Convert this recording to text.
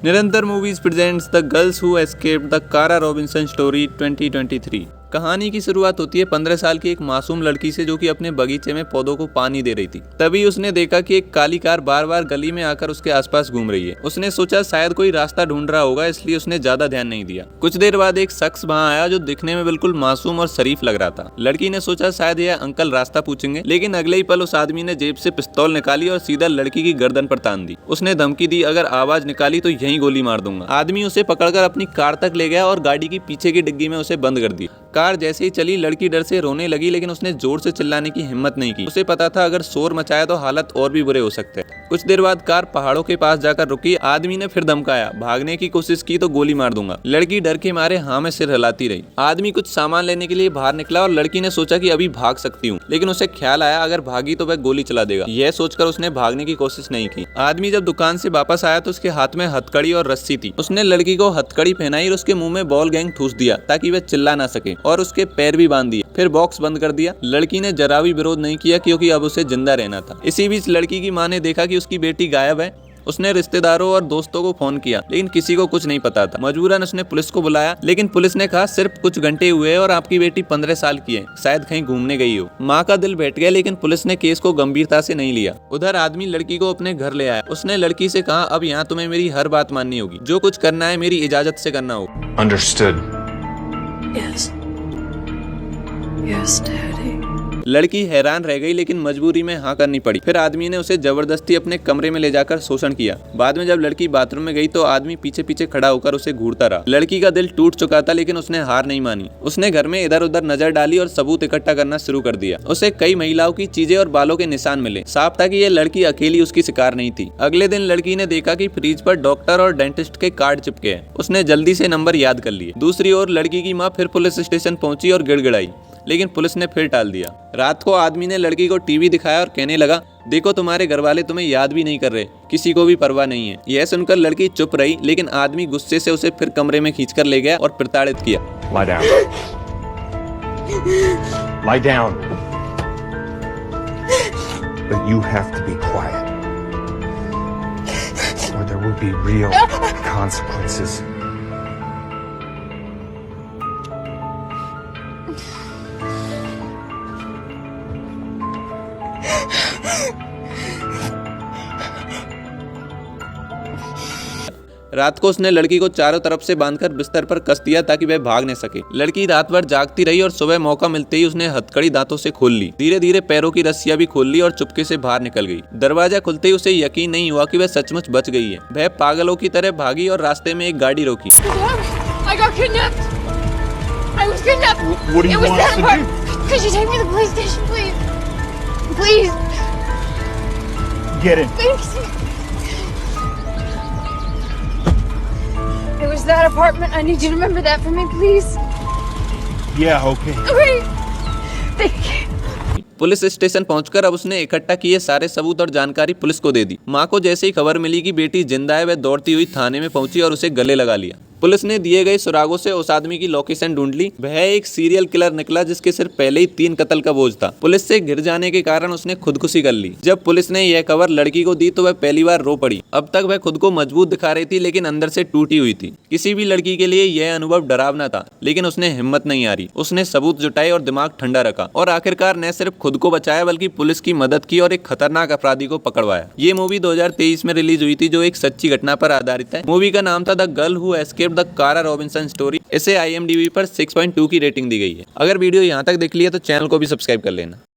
निरंतर movies presents the girls who escaped the कारा Robinson story 2023। कहानी की शुरुआत होती है 15 साल की एक मासूम लड़की से जो कि अपने बगीचे में पौधों को पानी दे रही थी। तभी उसने देखा कि एक काली कार बार बार गली में आकर उसके आसपास घूम रही है। उसने सोचा शायद कोई रास्ता ढूंढ रहा होगा, इसलिए उसने ज्यादा ध्यान नहीं दिया। कुछ देर बाद एक शख्स वहां आया जो दिखने में बिल्कुल मासूम और शरीफ लग रहा था। लड़की ने सोचा शायद यह अंकल रास्ता पूछेंगे, लेकिन अगले ही पल उस आदमी ने जेब से पिस्तौल निकाली और सीधा लड़की की गर्दन पर तान दी। उसने धमकी दी, अगर आवाज निकाली तो यहीं गोली मार दूंगा। आदमी उसे पकड़कर अपनी कार तक ले गया और गाड़ी की पीछे की डिग्गी में उसे बंद कर दी। कार जैसे ही चली, लड़की डर से रोने लगी, लेकिन उसने जोर से चिल्लाने की हिम्मत नहीं की। उसे पता था अगर शोर मचाया तो हालत और भी बुरे हो सकते हैं। कुछ देर बाद कार पहाड़ों के पास जाकर रुकी। आदमी ने फिर धमकाया, भागने की कोशिश की तो गोली मार दूंगा। लड़की डर के मारे हाँ में सिर हिलाती रही। आदमी कुछ सामान लेने के लिए बाहर निकला और लड़की ने सोचा कि अभी भाग सकती हूँ, लेकिन उसे ख्याल आया अगर भागी तो वह गोली चला देगा। यह सोचकर उसने भागने की कोशिश नहीं की। आदमी जब दुकान से वापस आया तो उसके हाथ में हथकड़ी और रस्सी थी। उसने लड़की को हथकड़ी पहनाई और उसके मुंह में बॉल गैंग ठूस दिया ताकि वह चिल्ला ना सके, और उसके पैर भी बांध दिए। फिर बॉक्स बंद कर दिया। लड़की ने जरा भी विरोध नहीं किया क्योंकि अब उसे जिंदा रहना था। इसी बीच लड़की की मां ने देखा कि उसकी बेटी गायब है। उसने रिश्तेदारों और दोस्तों को फोन किया, लेकिन किसी को कुछ नहीं पता था। मजबूरन उसने पुलिस को बुलाया, लेकिन पुलिस ने कहा सिर्फ कुछ घंटे हुए और आपकी बेटी 15 साल की है, शायद कहीं घूमने गई हो। माँ का दिल बैठ गया, लेकिन पुलिस ने केस को गंभीरता से नहीं लिया। उधर आदमी लड़की को अपने घर ले आया। उसने लड़की से कहा, अब यहाँ तुम्हें मेरी हर बात माननी होगी, जो कुछ करना है मेरी इजाजत से करना होगा। Understood. Yes. Yes, Daddy. लड़की हैरान रह गई, लेकिन मजबूरी में हाँ करनी पड़ी। फिर आदमी ने उसे जबरदस्ती अपने कमरे में ले जाकर शोषण किया। बाद में जब लड़की बाथरूम में गई तो आदमी पीछे पीछे खड़ा होकर उसे घूरता रहा। लड़की का दिल टूट चुका था, लेकिन उसने हार नहीं मानी। उसने घर में इधर उधर नजर डाली और सबूत इकट्ठा करना शुरू कर दिया। उसे कई महिलाओं की चीजें और बालों के निशान मिले। साफ था कि यह लड़की अकेली उसकी शिकार नहीं थी। अगले दिन लड़की ने देखा कि फ्रिज पर डॉक्टर और डेंटिस्ट के कार्ड चिपके हैं। उसने जल्दी से नंबर याद कर लिए। दूसरी ओर लड़की की माँ फिर पुलिस स्टेशन पहुंची और गिड़गिड़ाई, लेकिन पुलिस ने फिर टाल दिया। रात को आदमी ने लड़की को टीवी दिखाया और कहने लगा, देखो तुम्हारे घर वाले तुम्हें याद भी नहीं कर रहे, किसी को भी परवाह नहीं है। यह सुनकर लड़की चुप रही, लेकिन आदमी गुस्से से उसे फिर कमरे में खींचकर ले गया और प्रताड़ित किया। Lie down. Lie down. But you have to be quiet, or there will be real consequences. रात को उसने लड़की को चारों तरफ से बांधकर बिस्तर पर कस दिया ताकि वह भाग न सके। लड़की रात भर जागती रही और सुबह मौका मिलते ही उसने हथकड़ी दांतों से खोल ली। धीरे धीरे पैरों की रस्सियां भी खोल ली और चुपके से बाहर निकल गई। दरवाजा खुलते ही उसे यकीन नहीं हुआ कि वह सचमुच बच गई है। वह पागलों की तरह भागी और रास्ते में एक गाड़ी रोकी। I got kidnapped. I was kidnapped. What do you It was want us that to part. do? Could you take me to the police station, please? Please. Get in. Thanks. It was that apartment. I need you to remember that for me, please. Yeah, okay. Okay. Thank you. Police station पहुंचकर अब उसने इकट्ठा किए सारे सबूत और जानकारी police को दे दी। माँ को जैसे ही खबर मिली कि बेटी जिंदा है, वह दौड़ती हुई थाने में पहुंची और उसे गले लगा लिया। पुलिस ने दिए गए सुरागों से उस आदमी की लोकेशन ढूंढ ली। वह एक सीरियल किलर निकला जिसके सिर पहले ही 3 कत्ल का बोझ था। पुलिस से घिर जाने के कारण उसने खुदकुशी कर ली। जब पुलिस ने यह खबर लड़की को दी तो वह पहली बार रो पड़ी। अब तक वह खुद को मजबूत दिखा रही थी, लेकिन अंदर से टूटी हुई थी। किसी भी लड़की के लिए यह अनुभव डरावना था, लेकिन उसने हिम्मत नहीं हारी। उसने सबूत जुटाए और दिमाग ठंडा रखा, और आखिरकार न सिर्फ खुद को बचाया बल्कि पुलिस की मदद की और एक खतरनाक अपराधी को पकड़वाया। ये मूवी 2023 में रिलीज हुई थी, जो एक सच्ची घटना पर आधारित है। मूवी का नाम था the girl who escaped the कारा रॉबिन्सन स्टोरी। इसे IMDb पर 6.2 की रेटिंग दी गई है। अगर वीडियो यहाँ तक देख लिया तो चैनल को भी सब्सक्राइब कर लेना।